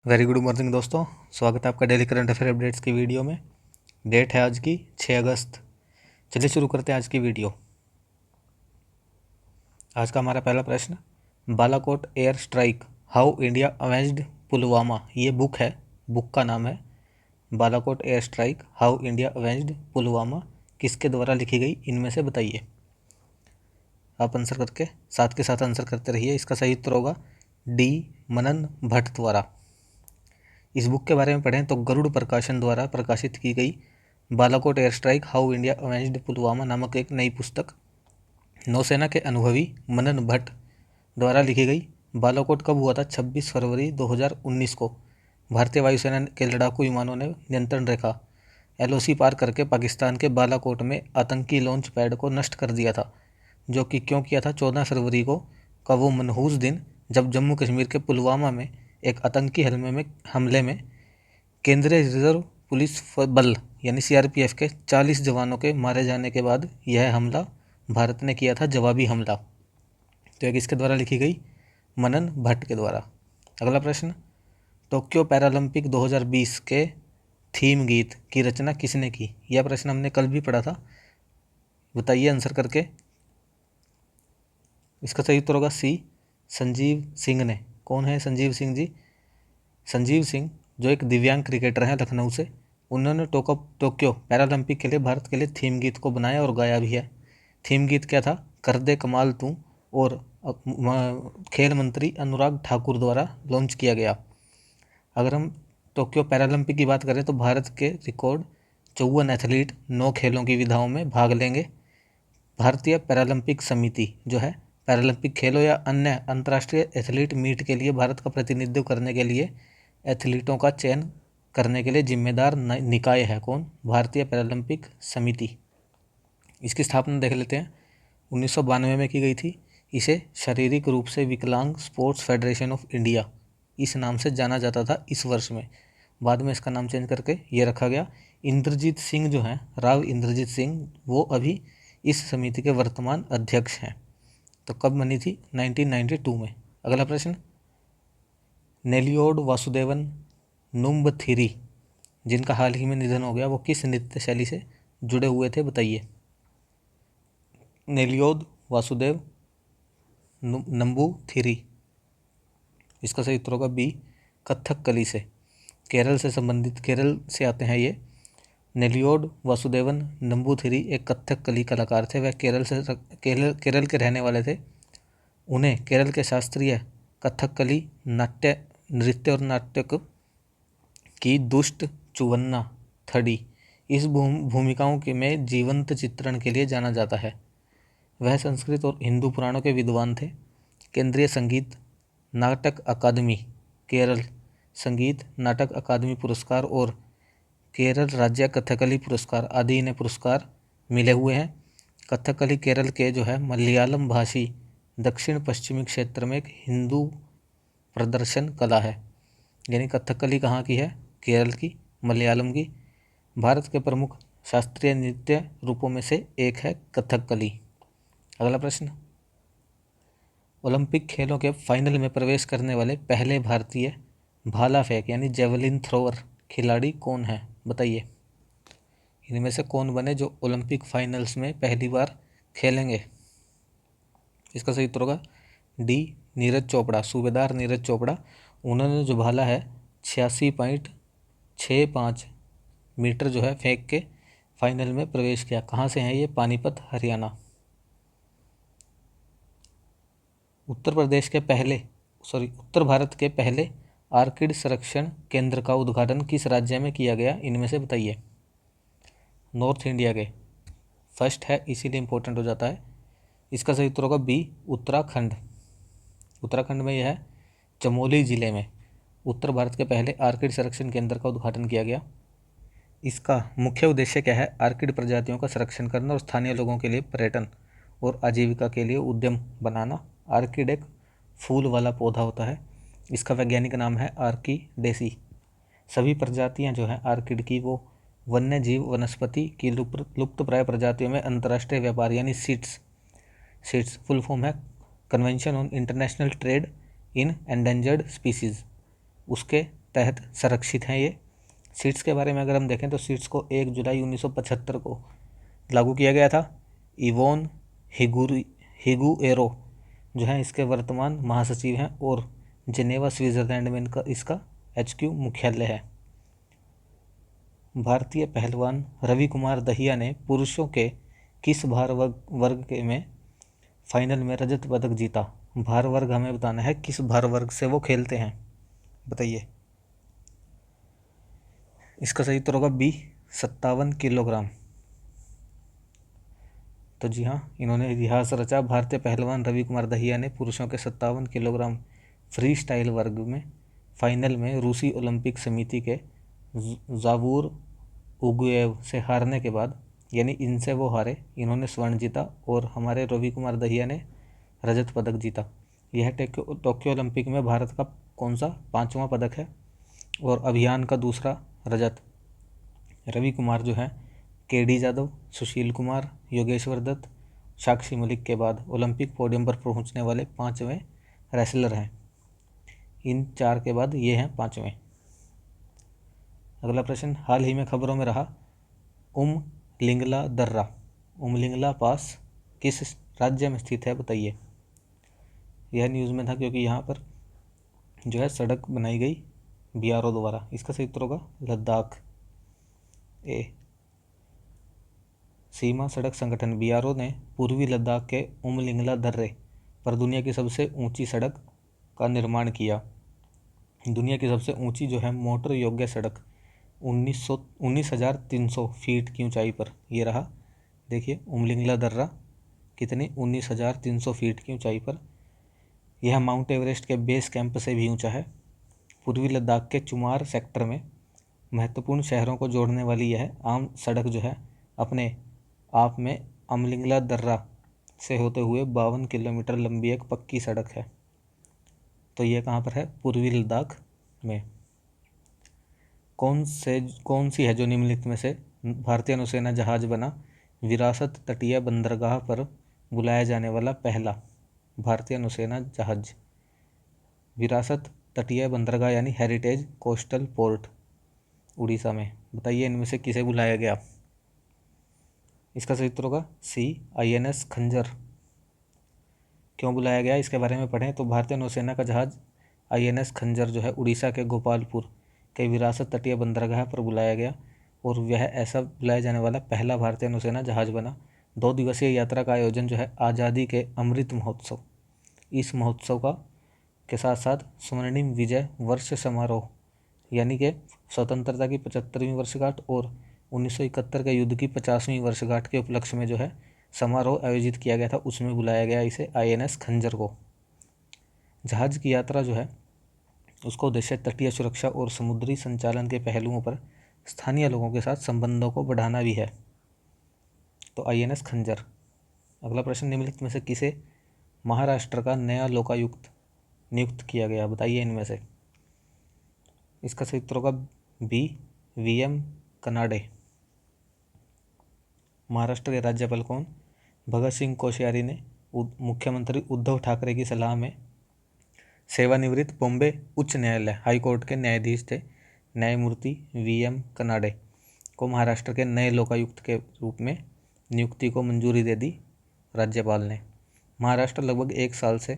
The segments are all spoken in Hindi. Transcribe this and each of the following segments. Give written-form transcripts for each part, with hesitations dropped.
वेरी गुड मॉर्निंग दोस्तों। स्वागत है आपका डेली करंट अफेयर अपडेट्स की वीडियो में। डेट है आज की 6 अगस्त। चलिए शुरू करते हैं आज की वीडियो। आज का हमारा पहला प्रश्न, Balakot air strike how India avenged Pulwama. ये बुक है, बुक का नाम है Balakot air strike how India avenged Pulwama. किसके द्वारा लिखी गई, इनमें से बताइए। आप आंसर करके साथ के साथ आंसर करते रहिए। इसका सही उत्तर होगा डी, मनन भट्ट द्वारा। इस बुक के बारे में पढ़ें तो गरुड़ प्रकाशन द्वारा प्रकाशित की गई Balakot air strike how India avenged Pulwama नामक एक नई पुस्तक नौसेना के अनुभवी मनन भट्ट द्वारा लिखी गई। बालाकोट कब हुआ था? 26 फरवरी 2019 को भारतीय वायुसेना के लड़ाकू विमानों ने नियंत्रण रेखा LOC पार करके पाकिस्तान के बालाकोट में आतंकी लॉन्च पैड को नष्ट कर दिया था। जो कि क्यों किया था? 14 फरवरी को का वो मनहूस दिन जब जम्मू कश्मीर के पुलवामा में एक आतंकी हमले में केंद्रीय रिजर्व पुलिस बल यानी CRPF के 40 जवानों के मारे जाने के बाद यह हमला भारत ने किया था, जवाबी हमला। तो एक इसके द्वारा लिखी गई, मनन भट्ट के द्वारा। अगला प्रश्न, टोक्यो पैरालंपिक 2020 के थीम गीत की रचना किसने की? यह प्रश्न हमने कल भी पढ़ा था, बताइए आंसर करके। इसका सही उत्तर होगा सी, संजीव सिंह ने। कौन है संजीव सिंह जी? संजीव सिंह जो एक दिव्यांग क्रिकेटर हैं लखनऊ से, उन्होंने टोक्यो पैरालंपिक के लिए भारत के लिए थीम गीत को बनाया और गाया भी है। थीम गीत क्या था? कर दे कमाल तू, और खेल मंत्री अनुराग ठाकुर द्वारा लॉन्च किया गया। अगर हम टोक्यो पैरालंपिक की बात करें तो भारत के रिकॉर्ड 54 एथलीट 9 खेलों की विधाओं में भाग लेंगे। भारतीय पैरालंपिक समिति जो है पैरालंपिक खेलों या अन्य अंतर्राष्ट्रीय एथलीट मीट के लिए भारत का प्रतिनिधित्व करने के लिए एथलीटों का चयन करने के लिए जिम्मेदार निकाय है। कौन? भारतीय पैरालंपिक समिति। इसकी स्थापना देख लेते हैं। 1992 में की गई थी। इसे शारीरिक रूप से विकलांग स्पोर्ट्स फेडरेशन ऑफ इंडिया इस नाम से जाना जाता था इस वर्ष में। बाद में इसका नाम चेंज करके ये रखा गया। इंद्रजीत सिंह जो हैं, राव इंद्रजीत सिंह, वो अभी इस समिति के वर्तमान अध्यक्ष हैं। तो कब बनी थी? 1992 में। अगला प्रश्न, नेलियोड वासुदेवन नुम्बथिरी जिनका हाल ही में निधन हो गया, वो किस नृत्य शैली से जुड़े हुए थे? बताइए। नेलियोद वासुदेव नंबूथिरी। इसका सही उत्तर होगा बी, कथकली से। केरल से संबंधित, केरल से आते हैं ये। नेलियोड वासुदेवन नंबूथिरी एक कथकली कलाकार थे। वह केरल के रहने वाले थे। उन्हें केरल के शास्त्रीय कथकली नृत्य और नाटक की दुष्ट चुवन्ना थड़ी इस भूमिकाओं के में जीवंत चित्रण के लिए जाना जाता है। वह संस्कृत और हिंदू पुराणों के विद्वान थे। केंद्रीय संगीत नाटक अकादमी, केरल संगीत नाटक अकादमी पुरस्कार और केरल राज्य कथकली पुरस्कार आदि इन्हें पुरस्कार मिले हुए हैं। कथकली केरल के जो है मलयालम भाषी दक्षिण पश्चिमी क्षेत्र में एक हिंदू प्रदर्शन कला है। यानी कथकली कहाँ की है? केरल की, मलयालम की। भारत के प्रमुख शास्त्रीय नृत्य रूपों में से एक है कथकली। अगला प्रश्न, ओलंपिक खेलों के फाइनल में प्रवेश करने वाले पहले भारतीय भाला फेंक यानी जेवलिन थ्रोअर खिलाड़ी कौन है? बताइए। इनमें से कौन बने जो ओलंपिक फाइनल्स में पहली बार खेलेंगे? इसका सही उत्तर होगा डी, नीरज चोपड़ा, सूबेदार नीरज चोपड़ा। उन्होंने जो भाला है 86.65 मीटर जो है फेंक के फाइनल में प्रवेश किया। कहाँ से हैं ये? पानीपत, हरियाणा। उत्तर भारत के पहले आर्किड संरक्षण केंद्र का उद्घाटन किस राज्य में किया गया? इनमें से बताइए। नॉर्थ इंडिया के फर्स्ट है, इसीलिए इंपॉर्टेंट हो जाता है। इसका सही उत्तर होगा बी, उत्तराखंड। उत्तराखंड में यह है चमोली जिले में उत्तर भारत के पहले आर्किड संरक्षण केंद्र का उद्घाटन किया गया। इसका मुख्य उद्देश्य क्या है? आर्किड प्रजातियों का संरक्षण करना और स्थानीय लोगों के लिए पर्यटन और आजीविका के लिए उद्यम बनाना। आर्किड एक फूल वाला पौधा होता है। इसका वैज्ञानिक नाम है आर्किडेसी। सभी प्रजातियां जो हैं आर्किड की वो वन्य जीव वनस्पति की लुप्तप्राय प्रजातियों में अंतर्राष्ट्रीय व्यापार यानी सीट्स फुल फॉर्म है convention on international trade in endangered species, उसके तहत संरक्षित हैं ये। सीट्स के बारे में अगर हम देखें तो सीट्स को 1 जुलाई 1975 को लागू किया गया था। इवोन हिगुएरो जो है इसके वर्तमान महासचिव हैं और जेनेवा स्विट्जरलैंड में इसका HQ मुख्यालय है। भारतीय पहलवान रवि कुमार दहिया ने पुरुषों के किस भार वर्ग के में फाइनल में रजत पदक जीता? भार वर्ग हमें बताना है, किस भार वर्ग से वो खेलते हैं, बताइए। इसका सही उत्तर होगा बी, 57 किलोग्राम। तो जी हाँ, इन्होंने इतिहास रचा। भारतीय पहलवान रवि कुमार दहिया ने पुरुषों के 57 किलोग्राम फ्री स्टाइल वर्ग में फाइनल में रूसी ओलंपिक समिति के जावूर उगुएव से हारने के बाद, यानी इनसे वो हारे, इन्होंने स्वर्ण जीता और हमारे रवि कुमार दहिया ने रजत पदक जीता। यह टोक्यो ओलंपिक में भारत का कौन सा 5वां पदक है और अभियान का दूसरा रजत। रवि कुमार जो है KD जादव, सुशील कुमार, योगेश्वर दत्त, साक्षी मलिक के बाद ओलंपिक पोडियम पर पहुंचने वाले 5वें रेसलर हैं। इन 4 के बाद ये हैं 5वें। अगला प्रश्न, हाल ही में खबरों में रहा उमलिंगला दर्रा, उमलिंगला पास किस राज्य में स्थित है, बताइए। यह न्यूज़ में था क्योंकि यहाँ पर जो है सड़क बनाई गई BRO द्वारा। इसका सही उत्तर होगा लद्दाख। ए, सीमा सड़क संगठन BRO ने पूर्वी लद्दाख के उमलिंगला दर्रे पर दुनिया की सबसे ऊंची सड़क का निर्माण किया। दुनिया की सबसे ऊंची जो है मोटर योग्य सड़क 19,300 फीट की ऊंचाई पर ये रहा। देखिए उमलिंगला दर्रा कितनी, 19,300 फीट की ऊंचाई पर। यह माउंट एवरेस्ट के बेस कैंप से भी ऊंचा है। पूर्वी लद्दाख के चुमार सेक्टर में महत्वपूर्ण शहरों को जोड़ने वाली यह आम सड़क जो है अपने आप में उमलिंगला दर्रा से होते हुए 52 किलोमीटर लंबी एक पक्की सड़क है। तो यह कहाँ पर है? पूर्वी लद्दाख में। कौन सी है जो निम्नलिखित में से भारतीय नौसेना जहाज बना विरासत तटीय बंदरगाह पर बुलाया जाने वाला पहला भारतीय नौसेना जहाज? विरासत तटीय बंदरगाह यानी हेरिटेज कोस्टल पोर्ट उड़ीसा में। बताइए इनमें से किसे बुलाया गया? इसका सही उत्तर होगा सी, INS खंजर। क्यों बुलाया गया इसके बारे में पढ़ें तो भारतीय नौसेना का जहाज INS खंजर जो है उड़ीसा के गोपालपुर के विरासत तटीय बंदरगाह पर बुलाया गया और वह ऐसा बुलाया जाने वाला पहला भारतीय नौसेना जहाज बना। 2 दिवसीय यात्रा का आयोजन जो है आज़ादी के अमृत महोत्सव, इस महोत्सव का के साथ साथ स्वर्णिम विजय वर्ष समारोह यानी कि स्वतंत्रता की 75वीं वर्षगांठ और 1971 के युद्ध की 50वीं वर्षगांठ के उपलक्ष्य में जो है समारोह आयोजित किया गया था, उसमें बुलाया गया इसे INS खंजर को। जहाज की यात्रा जो है उसका उद्देश्य तटीय सुरक्षा और समुद्री संचालन के पहलुओं पर स्थानीय लोगों के साथ संबंधों को बढ़ाना भी है। तो INS खंजर। अगला प्रश्न, निम्नलिखित में से किसे महाराष्ट्र का नया लोकायुक्त नियुक्त किया गया? बताइए इनमें से। इसका सही उत्तर होगा बी, VM कनाडे। महाराष्ट्र के राज्यपाल कौन? भगत सिंह कोश्यारी ने मुख्यमंत्री उद्धव ठाकरे की सलाह में सेवानिवृत्त बॉम्बे उच्च न्यायालय हाईकोर्ट के न्यायाधीश थे न्यायमूर्ति VM कनाडे को महाराष्ट्र के नए लोकायुक्त के रूप में नियुक्ति को मंजूरी दे दी राज्यपाल ने। महाराष्ट्र लगभग 1 साल से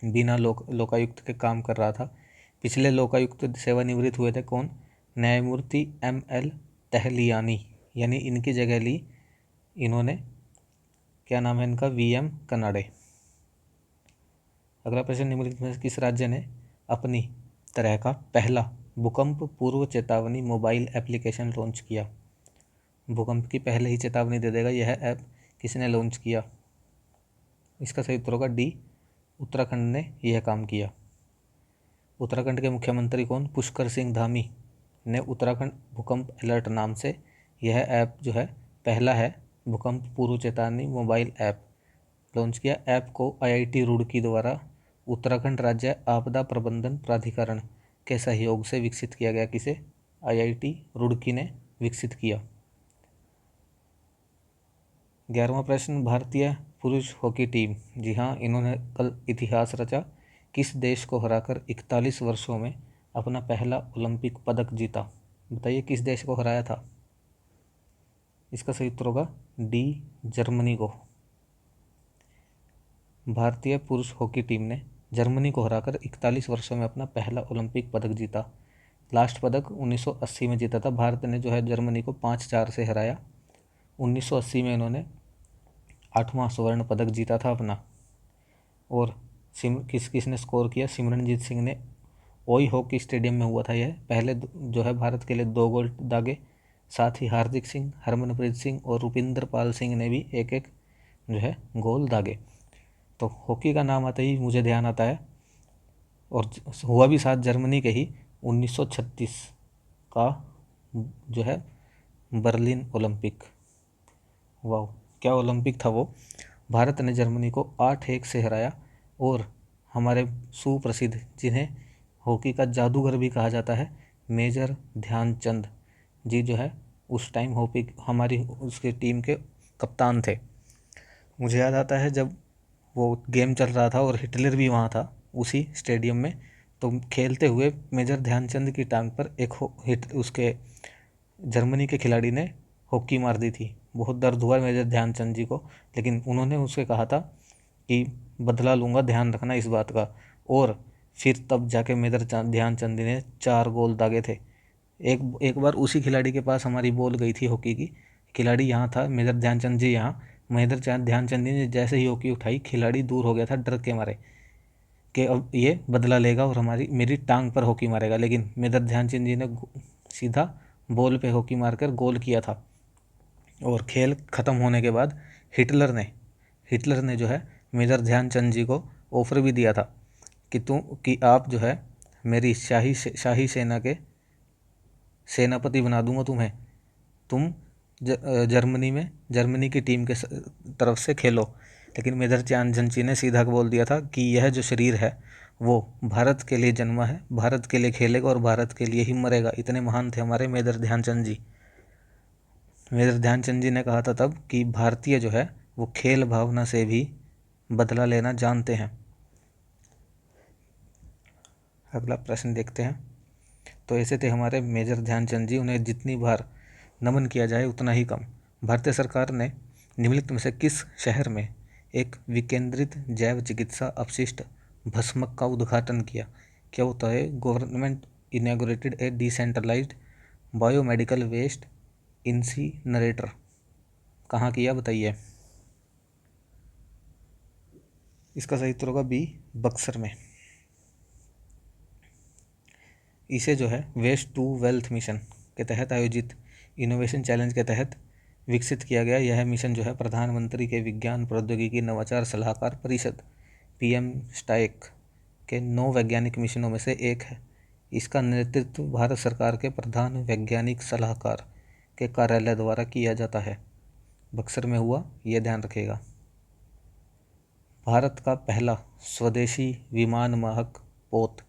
बिना लोकायुक्त के काम कर रहा था। पिछले लोकायुक्त सेवानिवृत्त हुए थे कौन? न्यायमूर्ति ML तहलियानी, यानी इनकी जगह ली इन्होंने, क्या नाम है इनका? VM कनाडे। अगला प्रश्न, निम्नलिखित में से किस राज्य ने अपनी तरह का पहला भूकंप पूर्व चेतावनी मोबाइल एप्लीकेशन लॉन्च किया? भूकंप की पहले ही चेतावनी दे देगा यह ऐप किसने लॉन्च किया? इसका सही उत्तर होगा डी, उत्तराखंड ने यह काम किया। उत्तराखंड के मुख्यमंत्री कौन? पुष्कर सिंह धामी ने उत्तराखंड भूकंप अलर्ट नाम से यह ऐप जो है पहला है भूकंप पूर्व चेतावनी मोबाइल ऐप लॉन्च किया। ऐप को IIT रुड़की द्वारा उत्तराखंड राज्य आपदा प्रबंधन प्राधिकरण के सहयोग से विकसित किया गया। किसे? IIT रुड़की ने विकसित किया। 11वां प्रश्न, भारतीय पुरुष हॉकी टीम, जी हाँ इन्होंने कल इतिहास रचा, किस देश को हराकर 41 वर्षों में अपना पहला ओलंपिक पदक जीता? बताइए किस देश को हराया था? इसका सही उत्तर होगा डी, जर्मनी को। भारतीय पुरुष हॉकी टीम ने जर्मनी को हराकर 41 वर्षों में अपना पहला ओलंपिक पदक जीता। लास्ट पदक 1980 में जीता था। भारत ने जो है जर्मनी को 5-4 से हराया। 1980 में इन्होंने 8वां स्वर्ण पदक जीता था अपना। और किस किस ने स्कोर किया? सिमरनजीत सिंह ने। ओई हॉकी स्टेडियम में हुआ था यह। पहले जो है भारत के लिए 2 गोल दागे। साथ ही हार्दिक सिंह, हरमनप्रीत सिंह और रुपिंदर पाल सिंह ने भी एक एक जो है गोल दागे। तो हॉकी का नाम आते ही मुझे ध्यान आता है, और हुआ भी साथ जर्मनी के ही, 1936 का जो है बर्लिन ओलंपिक। वाह, क्या ओलंपिक था वो। भारत ने जर्मनी को 8-1 से हराया। और हमारे सुप्रसिद्ध, जिन्हें हॉकी का जादूगर भी कहा जाता है, मेजर ध्यानचंद जी जो है उस टाइम हॉकी हमारी उसके टीम के कप्तान थे। मुझे याद आता है जब वो गेम चल रहा था और हिटलर भी वहाँ था उसी स्टेडियम में, तो खेलते हुए मेजर ध्यानचंद की टांग पर एक हिट उसके जर्मनी के खिलाड़ी ने हॉकी मार दी थी। बहुत दर्द हुआ मेजर ध्यानचंद जी को, लेकिन उन्होंने उससे कहा था कि बदला लूँगा, ध्यान रखना इस बात का। और फिर तब जाके मेजर ध्यानचंद जी ने 4 गोल दागे थे। एक बार उसी खिलाड़ी के पास हमारी बॉल गई थी हॉकी की। खिलाड़ी यहाँ था, मेजर ध्यानचंद जी यहाँ। मेजर ध्यानचंद जी ने जैसे ही हॉकी उठाई, खिलाड़ी दूर हो गया था डर के मारे कि अब ये बदला लेगा और मेरी टांग पर हॉकी मारेगा। लेकिन मेजर ध्यानचंद जी ने सीधा बॉल पे हॉकी मारकर गोल किया था। और खेल ख़त्म होने के बाद हिटलर ने जो है मेजर ध्यानचंद जी को ऑफर भी दिया था कि आप जो है मेरी शाही सेना के सेनापति बना दूंगा तुम्हें, तुम जर्मनी की टीम के तरफ से खेलो। लेकिन मेजर ध्यानचंद जी ने सीधा बोल दिया था कि यह जो शरीर है वो भारत के लिए जन्मा है, भारत के लिए खेलेगा और भारत के लिए ही मरेगा। इतने महान थे हमारे मेजर ध्यानचंद जी। मेजर ध्यानचंद जी ने कहा था तब कि भारतीय जो है वो खेल भावना से भी बदला लेना जानते हैं। अगला प्रश्न देखते हैं। तो ऐसे थे हमारे मेजर ध्यानचंद जी, उन्हें जितनी बार नमन किया जाए उतना ही कम। भारतीय सरकार ने निम्नलिखित में से किस शहर में एक विकेंद्रित जैव चिकित्सा अपशिष्ट भस्मक का उद्घाटन किया? क्या होता है? गवर्नमेंट इनॉग्रेटेड ए डिसेंट्रलाइज्ड बायोमेडिकल वेस्ट इंसीनरेटर। कहाँ किया बताइए? इसका सही उत्तर होगा बी, बक्सर में। इसे जो है वेस्ट टू वेल्थ मिशन के तहत आयोजित इनोवेशन चैलेंज के तहत विकसित किया गया। यह मिशन जो है प्रधानमंत्री के विज्ञान प्रौद्योगिकी नवाचार सलाहकार परिषद PM स्टाइक के 9 वैज्ञानिक मिशनों में से एक है। इसका नेतृत्व भारत सरकार के प्रधान वैज्ञानिक सलाहकार के कार्यालय द्वारा किया जाता है। बक्सर में हुआ, यह ध्यान रखिएगा। भारत का पहला स्वदेशी विमान वाहक पोत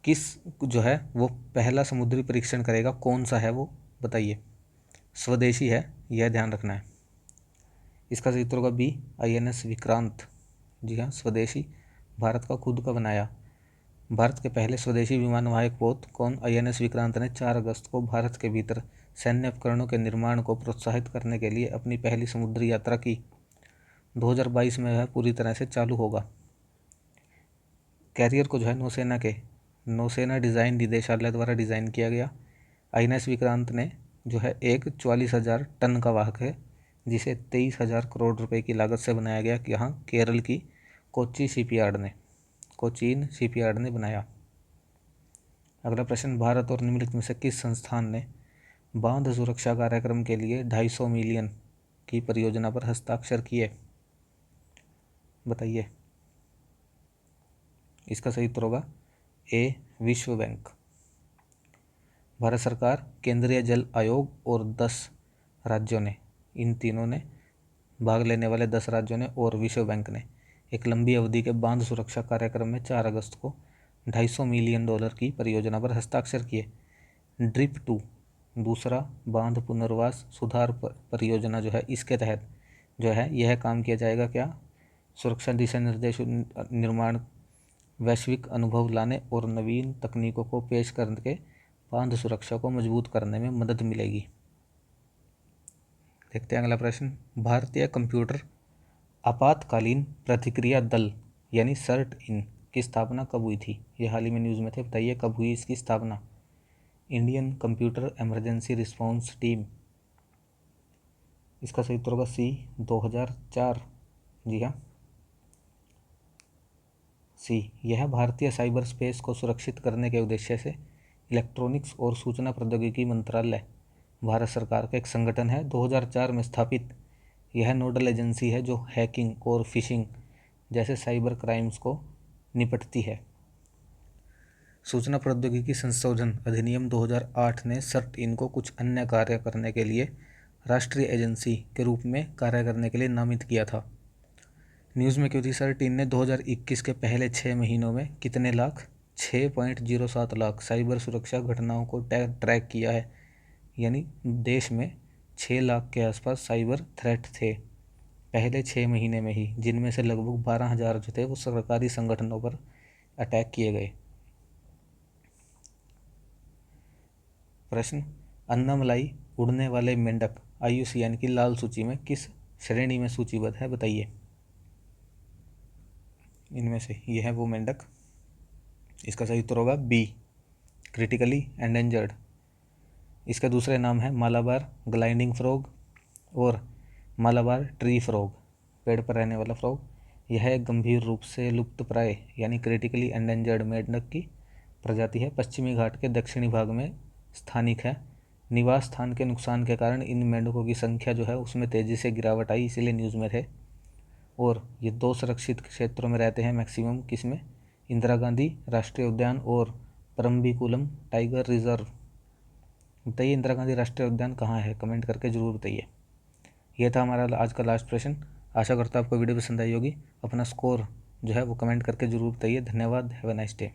किस जो है वो पहला समुद्री परीक्षण करेगा? कौन सा है वो बताइए? स्वदेशी है, यह ध्यान रखना है। इसका सही उत्तर होगा बी, INS विक्रांत। जी हाँ, स्वदेशी, भारत का खुद का बनाया। भारत के पहले स्वदेशी विमान वाहक पोत कौन? INS विक्रांत ने 4 अगस्त को भारत के भीतर सैन्य उपकरणों के निर्माण को प्रोत्साहित करने के लिए अपनी पहली समुद्री यात्रा की। 2022 में वह पूरी तरह से चालू होगा। कैरियर को जो है नौसेना डिज़ाइन निदेशालय द्वारा डिज़ाइन किया गया। INS विक्रांत ने जो है एक 44,000 टन का वाहक है, जिसे 23,000 करोड़ रुपए की लागत से बनाया गया। यहाँ केरल की कोचीन शिपयार्ड ने बनाया। अगला प्रश्न, भारत और निम्नलिखित में से किस संस्थान ने बांध सुरक्षा कार्यक्रम के लिए 250 मिलियन की परियोजना पर हस्ताक्षर किए? बताइए। इसका सही उत्तर होगा ए, विश्व बैंक। भारत सरकार, केंद्रीय जल आयोग और 10 राज्यों ने, इन तीनों ने भाग लेने वाले 10 राज्यों ने और विश्व बैंक ने एक लंबी अवधि के बांध सुरक्षा कार्यक्रम में 4 अगस्त को $250 मिलियन की परियोजना पर हस्ताक्षर किए। ड्रिप 2 दूसरा बांध पुनर्वास सुधार परियोजना जो है, इसके तहत जो है यह काम किया जाएगा। क्या? सुरक्षा दिशा निर्देश निर्माण वैश्विक अनुभव लाने और नवीन तकनीकों को पेश करके बांध सुरक्षा को मजबूत करने में मदद मिलेगी। देखते हैं अगला प्रश्न। भारतीय कंप्यूटर आपातकालीन प्रतिक्रिया दल यानी सर्ट इन की स्थापना कब हुई थी? ये हाल ही में न्यूज़ में थे, बताइए कब हुई इसकी स्थापना? Indian computer emergency response team. इसका सही उत्तर होगा सी, 2004। जी हाँ, सी। यह भारतीय साइबर स्पेस को सुरक्षित करने के उद्देश्य से इलेक्ट्रॉनिक्स और सूचना प्रौद्योगिकी मंत्रालय, भारत सरकार का एक संगठन है। 2004 में स्थापित यह नोडल एजेंसी है जो हैकिंग और फिशिंग जैसे साइबर क्राइम्स को निपटती है। सूचना प्रौद्योगिकी संशोधन अधिनियम 2008 ने सर्ट इन को कुछ अन्य कार्य करने के लिए राष्ट्रीय एजेंसी के रूप में कार्य करने के लिए नामित किया था। न्यूज़ में क्यों थी? सर्ट इन ने 2021 के पहले 6 महीनों में कितने लाख? 6.07 लाख साइबर सुरक्षा घटनाओं को ट्रैक किया है। यानी देश में 6 लाख के आसपास साइबर थ्रेट थे पहले 6 महीने में ही, जिनमें से लगभग 12,000 जो थे वो सरकारी संगठनों पर अटैक किए गए। प्रश्न। अन्नमलाई उड़ने वाले मेंढक IUCN की लाल सूची में किस श्रेणी में सूचीबद्ध है? बताइए इनमें से। ये है वो मेंढक। इसका सही उत्तर होगा बी, क्रिटिकली एंडेंजर्ड। इसके दूसरे नाम है मालाबार ग्लाइडिंग फ्रॉग और मालाबार ट्री फ्रॉग, पेड़ पर रहने वाला फ्रॉग। यह एक गंभीर रूप से लुप्तप्राय यानी क्रिटिकली एंडेंजर्ड मेंढक की प्रजाति है। पश्चिमी घाट के दक्षिणी भाग में स्थानिक है। निवास स्थान के नुकसान के कारण इन मेंढकों की संख्या जो है उसमें तेज़ी से गिरावट आई, इसीलिए न्यूज़ में थे। और ये 2 सुरक्षित क्षेत्रों में रहते हैं मैक्सिमम, किसमें? इंदिरा गांधी राष्ट्रीय उद्यान और परम्बिकुलम टाइगर रिजर्व। बताइए इंदिरा गांधी राष्ट्रीय उद्यान कहाँ है? कमेंट करके ज़रूर बताइए। यह था हमारा आज का लास्ट प्रश्न। आशा करता हूँ आपको वीडियो पसंद आई होगी। अपना स्कोर जो है वो कमेंट करके ज़रूर बताइए। धन्यवाद। Have a nice day.